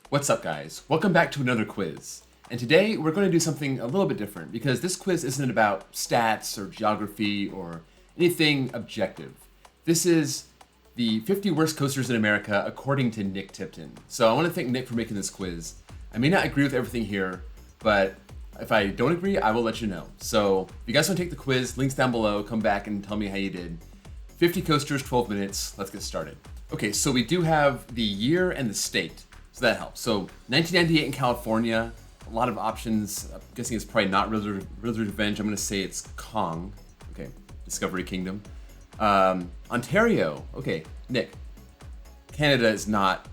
What's up, guys? Welcome back to another quiz. And today we're going to do something a little bit different because this quiz isn't about stats or geography or anything objective. This is the 50 worst coasters in America according to Nick Tipton. So I want to thank Nick for making this quiz. I may not agree with everything here, but if I don't agree, I will let you know. So if you guys want to take the quiz, links down below, come back and tell me how you did. 50 coasters, 12 minutes. Let's get started. Okay, so we do have the year and the state. So that helps. So 1998 in California, a lot of options. I'm guessing it's probably not Riddler's Revenge. I'm going to say it's Kong. Okay, Discovery Kingdom. Ontario. Okay, Nick. Canada is not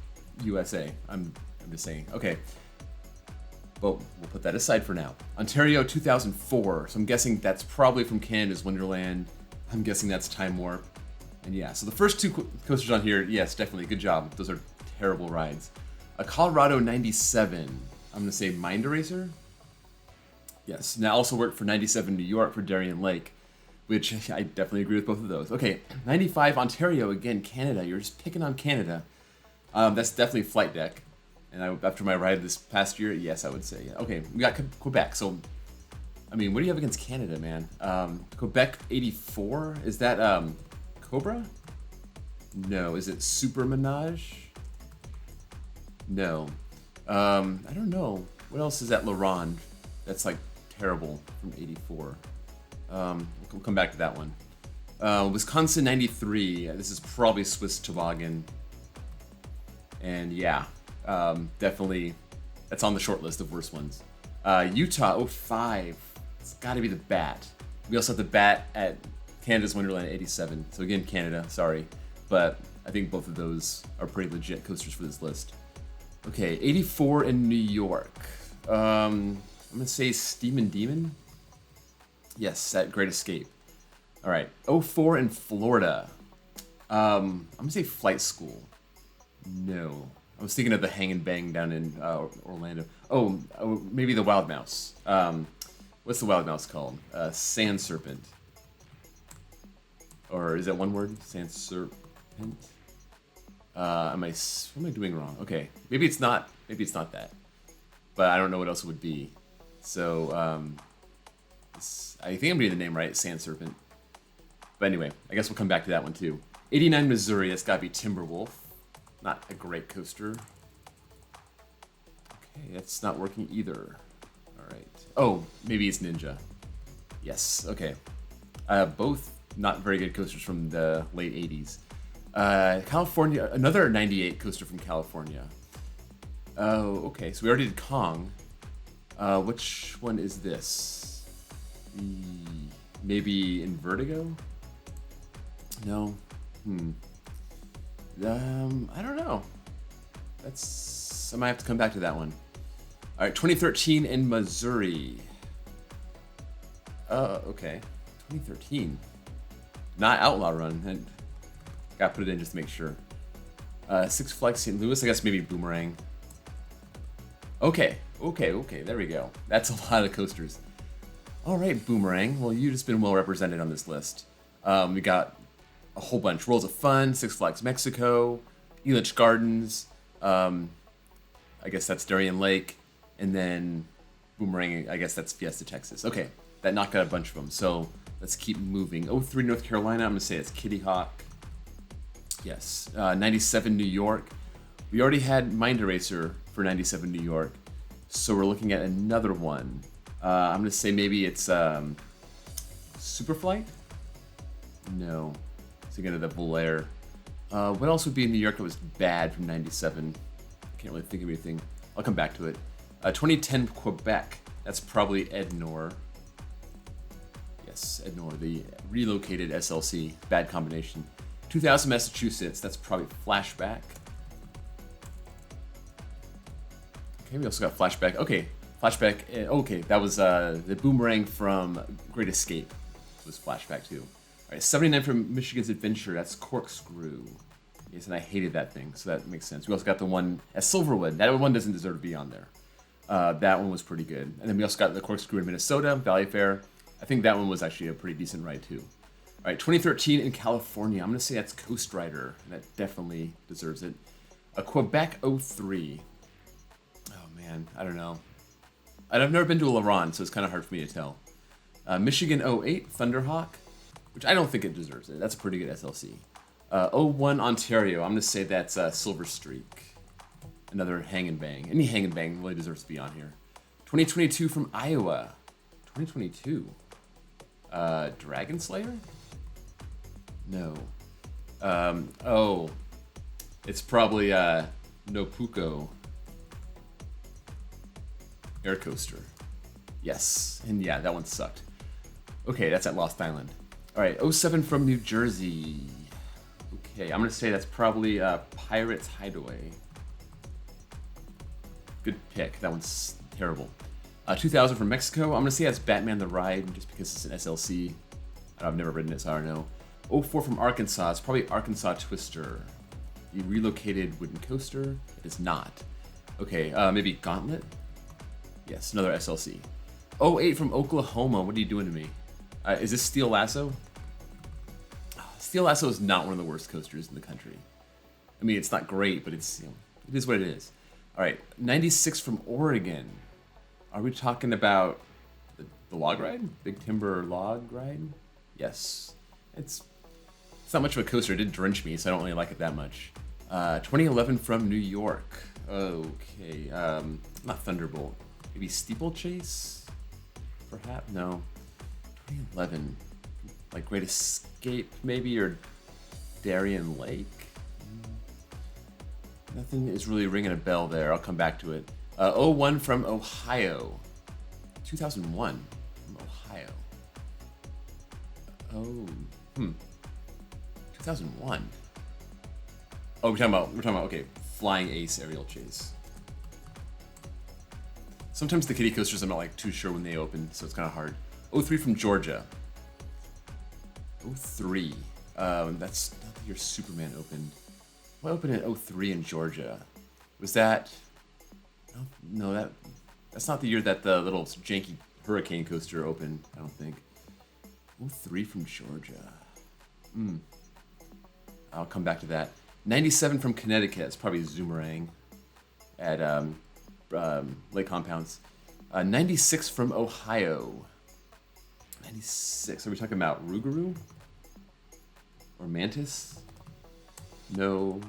USA. I'm just saying. Okay. Well, we'll put that aside for now. Ontario 2004. So I'm guessing that's probably from Canada's Wonderland. I'm guessing that's Time Warp. And yeah, so the first two coasters on here, yes, definitely. Good job. Those are terrible rides. A Colorado 97. I'm going to say Mind Eraser. Yes. Now also worked for 97 New York for Darien Lake, which I definitely agree with both of those. Okay. 95 Ontario. Again, Canada. You're just picking on Canada. That's definitely Flight Deck. And after my ride this past year, yes, I would say. Okay. We got Quebec. So, I mean, what do you have against Canada, man? Quebec 84. Is that Cobra? No. Is it Super Menage? No. I don't know. What else is at La Ronde? That's like terrible from 84. We'll come back to that one. Wisconsin 93. This is probably Swiss Toboggan. And yeah, definitely that's on the short list of worst ones. Utah 05. It's got to be the Bat. We also have the Bat at Canada's Wonderland 87. So again, Canada, sorry. But I think both of those are pretty legit coasters for this list. Okay, 84 in New York. I'm going to say Steam Demon. Yes, at Great Escape. All right, 04 in Florida. I'm going to say Flight School. No. I was thinking of the Hang and Bang down in Orlando. Oh, maybe the Wild Mouse. What's the Wild Mouse called? Sand Serpent. Or is that one word? Sand Serpent? What am I doing wrong? Okay, maybe it's not that, but I don't know what else it would be. So I think I'm getting the name right, Sand Serpent. But anyway, I guess we'll come back to that one too. 89 Missouri, that's got to be Timberwolf. Not a great coaster. Okay, that's not working either. All right. Oh, maybe it's Ninja. Yes. Okay. Both not very good coasters from the late 80s. California, another 98 coaster from California. Oh, okay. So we already did Kong. Which one is this? Maybe in Vertigo? No. I don't know. I might have to come back to that one. All right, 2013 in Missouri. Okay. 2013. Not Outlaw Run. And gotta put it in just to make sure. Six Flags St. Louis, I guess maybe Boomerang. Okay, there we go. That's a lot of coasters. All right, Boomerang. Well, you've just been well represented on this list. We got a whole bunch. Worlds of Fun, Six Flags Mexico, Elitch Gardens. I guess that's Darien Lake, and then Boomerang. I guess that's Fiesta Texas. Okay, that knocked out a bunch of them. So let's keep moving. 03 North Carolina. I'm gonna say it's Kitty Hawk. Yes. 97 New York. We already had Mind Eraser for 97 New York, so we're looking at another one. I'm gonna say maybe it's Superflight. No. Thinking of the Volair. What else would be in New York that was bad from 97? I can't really think of anything. I'll come back to it. 2010 Quebec. That's probably Ednor. Yes, Ednor, the relocated SLC. Bad combination. 2000 Massachusetts. That's probably Flashback. Okay, we also got Flashback. Okay, Flashback. Okay, that was the Boomerang from Great Escape. Was Flashback too. All right, 79 from Michigan's Adventure. That's Corkscrew. Yes, and I hated that thing, so that makes sense. We also got the one at Silverwood. That one doesn't deserve to be on there. That one was pretty good. And then we also got the Corkscrew in Minnesota, Valley Fair. I think that one was actually a pretty decent ride too. All right, 2013 in California. I'm going to say that's Coast Rider. That definitely deserves it. A Quebec 03. man. I don't know. I've never been to a LaRon, so it's kind of hard for me to tell. Michigan '08 Thunderhawk, which I don't think it deserves it. That's a pretty good SLC. '01 Ontario, I'm going to say that's Silver Streak. Another hang and bang. Any hang and bang really deserves to be on here. 2022 from Iowa. 2022. Dragon Slayer? No. Oh. It's probably Nopuko Air Coaster. Yes. And yeah, that one sucked. Okay, that's at Lost Island. Alright, '07 from New Jersey. Okay, I'm going to say that's probably Pirates Hideaway. Good pick. That one's terrible. 2000 from Mexico. I'm going to say that's Batman the Ride, just because it's an SLC. I've never ridden it, so I don't know. '04 from Arkansas. It's probably Arkansas Twister. The relocated wooden coaster. It is not. Okay, maybe Gauntlet? Yes, another SLC. '08 from Oklahoma. What are you doing to me? Is this Steel Lasso? Steel Lasso is not one of the worst coasters in the country. I mean, it's not great, but it's, it is what it is. All right, 96 from Oregon. Are we talking about the log ride? Big Timber log ride? Yes. It's not much of a coaster. It didn't drench me, so I don't really like it that much. 2011 from New York. Okay. Not Thunderbolt. Maybe Steeplechase? Perhaps? No. 2011. Like Great Escape, maybe? Or Darien Lake? Nothing is really ringing a bell there. I'll come back to it. '01 from Ohio. 2001 from Ohio. 2001. Oh, we're talking about okay, Flying Ace Aerial Chase. Sometimes the kiddie coasters I'm not like too sure when they open, so it's kind of hard. '03 from Georgia. '03. That's not the year Superman opened. What opened in '03 in Georgia? Was that? No, that's not the year that the little janky hurricane coaster opened. I don't think. '03 from Georgia. I'll come back to that. '97 from Connecticut. It's probably Zoomerang at Lake Compounds. '96 from Ohio. '96. Are we talking about Rougarou? Or Mantis? No.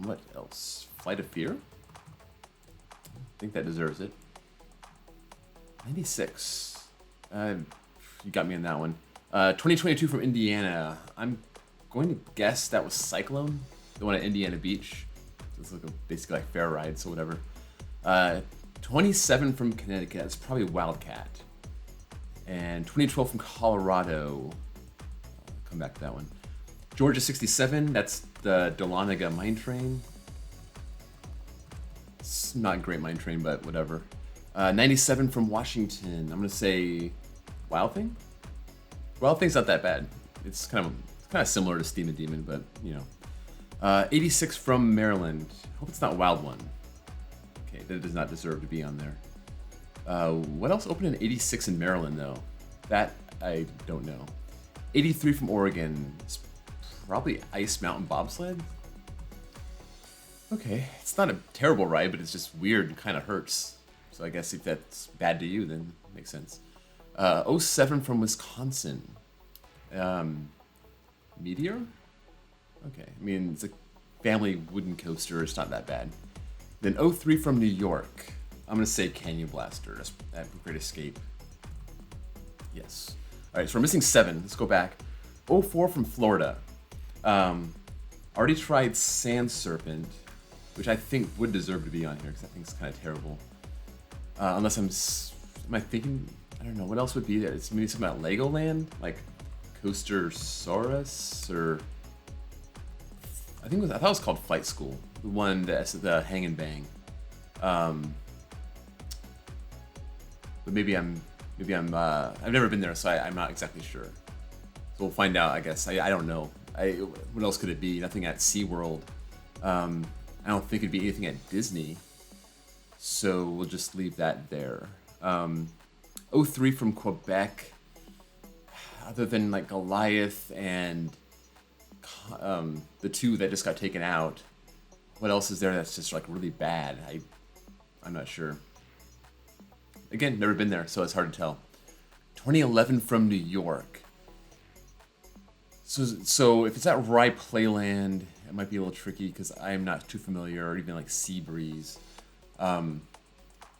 What else? Flight of Fear? I think that deserves it. '96. You got me on that one. 2022 from Indiana. I'm going to guess that was Cyclone, the one at Indiana Beach. It's like basically like fair rides or whatever. 27 from Connecticut. It's probably Wildcat. And 2012 from Colorado. I'll come back to that one. Georgia 67. That's the Dahlonega Mine Train. It's not a great mine train, but whatever. 97 from Washington. I'm gonna say Wild Thing. Wild Thing's not that bad. It's kind of similar to Steam and Demon, but 86 from Maryland. Hope it's not Wild One. Okay, that does not deserve to be on there. What else opened in '86 in Maryland though? That I don't know. 83 from Oregon. It's probably Ice Mountain Bobsled. Okay, it's not a terrible ride, but it's just weird and kind of hurts. So I guess if that's bad to you, then it makes sense. '07 from Wisconsin. Meteor? Okay, I mean, it's a family wooden coaster. It's not that bad. Then '03 from New York. I'm going to say Canyon Blaster at Great Escape. Yes. All right, so we're missing 7. Let's go back. '04 from Florida. Already tried Sand Serpent, which I think would deserve to be on here because I think it's kind of terrible. Unless am I thinking? I don't know. What else would be there? It's maybe something about Legoland, like Coaster Saurus, or I thought it was called Flight School, the one the Hang and Bang. But maybe I'm I've never been there, so I'm not exactly sure. So we'll find out, I guess. I don't know. What else could it be? Nothing at SeaWorld. I don't think it'd be anything at Disney. So we'll just leave that there. '03 from Quebec. Other than like Goliath and the 2 that just got taken out, what else is there that's just like really bad? I'm not sure. Again, never been there, so it's hard to tell. 2011 from New York. So if it's at Rye Playland, it might be a little tricky because I'm not too familiar, or even like Seabreeze. But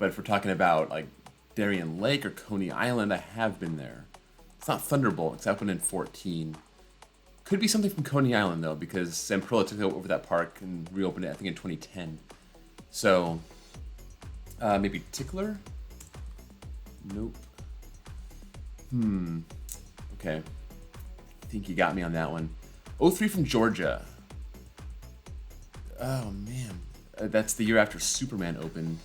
if we're talking about like Darien Lake or Coney Island, I have been there. It's not Thunderbolt, it's opened in 14. Could be something from Coney Island though, because Zamperla took over that park and reopened it, I think, in 2010. So maybe Tickler? Nope. Okay. I think you got me on that one. 03 from Georgia. Oh man, that's the year after Superman opened.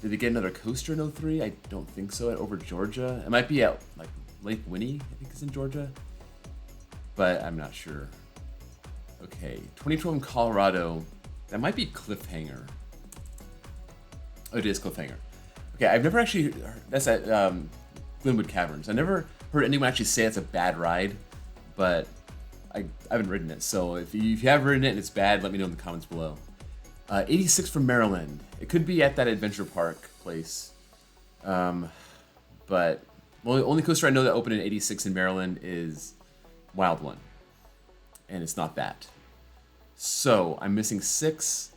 Did they get another coaster in 03? I don't think so. At Over Georgia, it might be at like Lake Winnie. I think it's in Georgia, but I'm not sure. Okay, 2012 in Colorado. That might be Cliffhanger. Oh, it is Cliffhanger. Okay, I've never actually heard, that's at Glenwood Caverns. I never heard anyone actually say it's a bad ride, but I haven't ridden it. So if you have ridden it and it's bad, let me know in the comments below. 86 from Maryland. It could be at that adventure park place. But only coaster I know that opened in 86 in Maryland is Wild One. And it's not that. So I'm missing 6.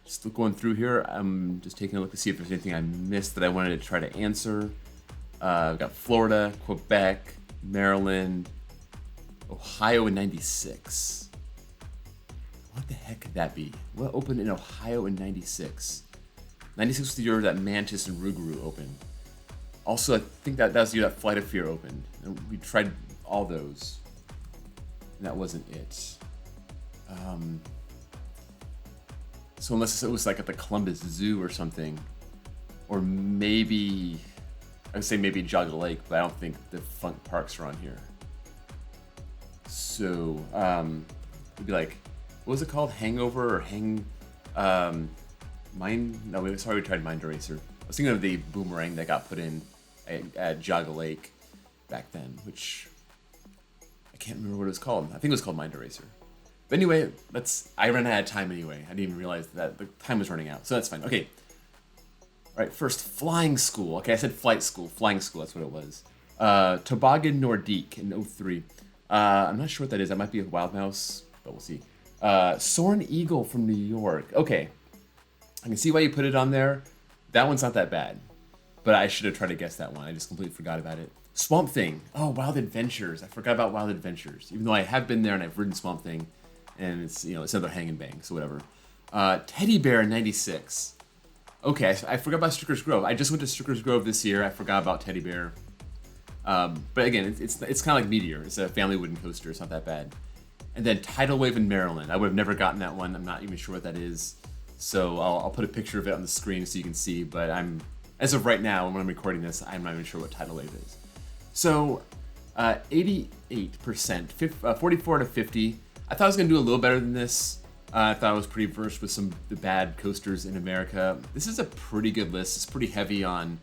Just going through here, I'm just taking a look to see if there's anything I missed that I wanted to try to answer. I've got Florida, Quebec, Maryland, Ohio in 96. What the heck could that be? What opened in Ohio in 96? 96 was the year that Mantis and Rougarou opened. Also, I think that was the year that Flight of Fear opened. And we tried all those. And that wasn't it. So unless it was like at the Columbus Zoo or something, or maybe, I would say maybe Jogga Lake, but I don't think the Funk Parks are on here. So it'd be like, what was it called? Hangover or Mind? No, we tried Mind Eraser. I was thinking of the boomerang that got put in at Jogga Lake back then, which I can't remember what it was called. I think it was called Mind Eraser. But anyway, I ran out of time anyway. I didn't even realize that the time was running out, so that's fine. Okay. All right, first, Flying School. Okay, I said Flight School. Flying School, that's what it was. Toboggan Nordique in 03. I'm not sure what that is. That might be a Wild Mouse, but we'll see. Soarin' Eagle from New York. Okay. I can see why you put it on there. That one's not that bad. But I should have tried to guess that one. I just completely forgot about it. Swamp Thing. Oh, Wild Adventures. I forgot about Wild Adventures. Even though I have been there and I've ridden Swamp Thing. And it's another hang and bang, so whatever. Teddy Bear in 96. Okay, I forgot about Stricker's Grove. I just went to Stricker's Grove this year. I forgot about Teddy Bear. But again, it's kind of like Meteor. It's a family wooden coaster. It's not that bad. And then Tidal Wave in Maryland. I would have never gotten that one. I'm not even sure what that is. So I'll put a picture of it on the screen so you can see. But as of right now, when I'm recording this, I'm not even sure what Tidal Wave is. So 88%, 44 to 50. I thought I was going to do a little better than this. I thought I was pretty versed with some of the bad coasters in America. This is a pretty good list. It's pretty heavy on,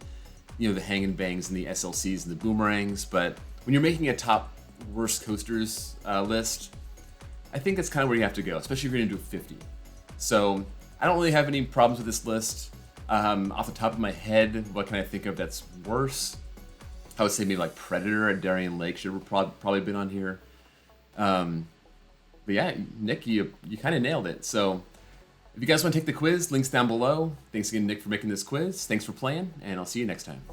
the hang and bangs and the SLCs and the boomerangs. But when you're making a top worst coasters list, I think that's kind of where you have to go, especially if you're going to do 50. So I don't really have any problems with this list. Off the top of my head, what can I think of that's worse? I would say maybe like Predator at Darien Lake should have probably been on here. But yeah, Nick, you kind of nailed it. So if you guys want to take the quiz, links down below. Thanks again, Nick, for making this quiz. Thanks for playing, and I'll see you next time.